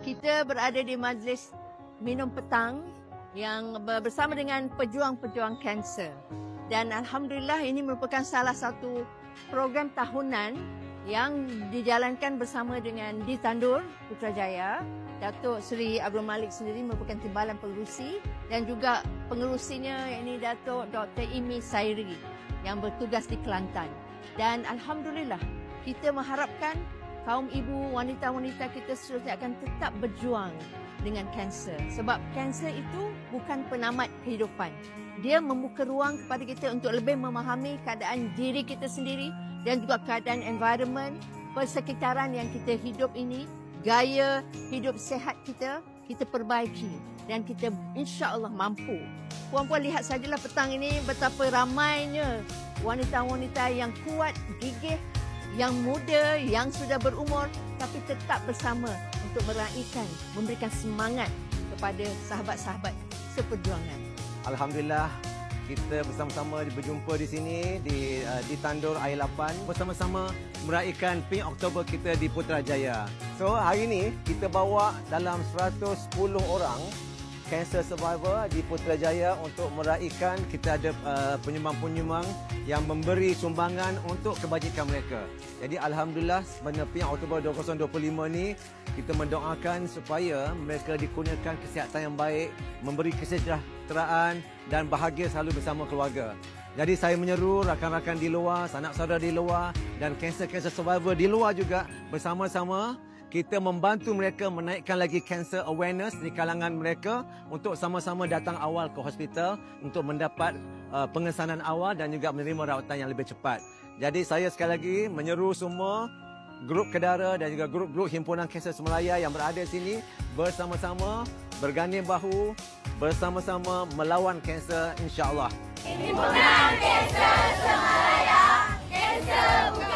kita berada di majlis minum petang yang bersama dengan pejuang-pejuang kanser. Dan alhamdulillah ini merupakan salah satu program tahunan yang dijalankan bersama dengan di Tandur Putrajaya. Datuk Seri Abdul Malik sendiri merupakan timbalan pengerusi dan juga pengerusinya yakni Datuk Dr. Imi Sairi yang bertugas di Kelantan. Dan alhamdulillah kita mengharapkan kaum ibu, wanita-wanita kita seterusnya akan tetap berjuang dengan kanser. Sebab kanser itu bukan penamat kehidupan. Dia membuka ruang kepada kita untuk lebih memahami keadaan diri kita sendiri dan juga keadaan environment, persekitaran yang kita hidup ini, gaya hidup sihat kita perbaiki dan kita insya-Allah mampu. Puan-puan lihat sajalah petang ini betapa ramainya wanita-wanita yang kuat, gigih, yang muda, yang sudah berumur tapi tetap bersama untuk meraihkan, memberikan semangat kepada sahabat-sahabat seperjuangan. Alhamdulillah kita bersama-sama berjumpa di sini di Tandur Air Lapan bersama-sama meraihkan PIN Oktober kita di Putrajaya. So hari ini kita bawa dalam 110 orang cancer survivor di Putrajaya untuk meraihkan. Kita ada penyumbang-penyumbang yang memberi sumbangan untuk kebajikan mereka. Jadi alhamdulillah sebenarnya PIN Oktober 2025 ni kita mendoakan supaya mereka dikurniakan kesihatan yang baik, memberi kesejahteraan dan bahagia selalu bersama keluarga. Jadi saya menyeru rakan-rakan di luar, sanak saudara di luar dan cancer survivor di luar juga bersama-sama kita membantu mereka menaikkan lagi cancer awareness di kalangan mereka untuk sama-sama datang awal ke hospital untuk mendapat pengesanan awal dan juga menerima rawatan yang lebih cepat. Jadi saya sekali lagi menyeru semua grup Kedara dan juga grup-grup himpunan kanser Semalaya yang berada di sini bersama-sama berganding bahu bersama-sama melawan kanser insya-Allah. Himpunan Kanser Semalaya, kanser bukan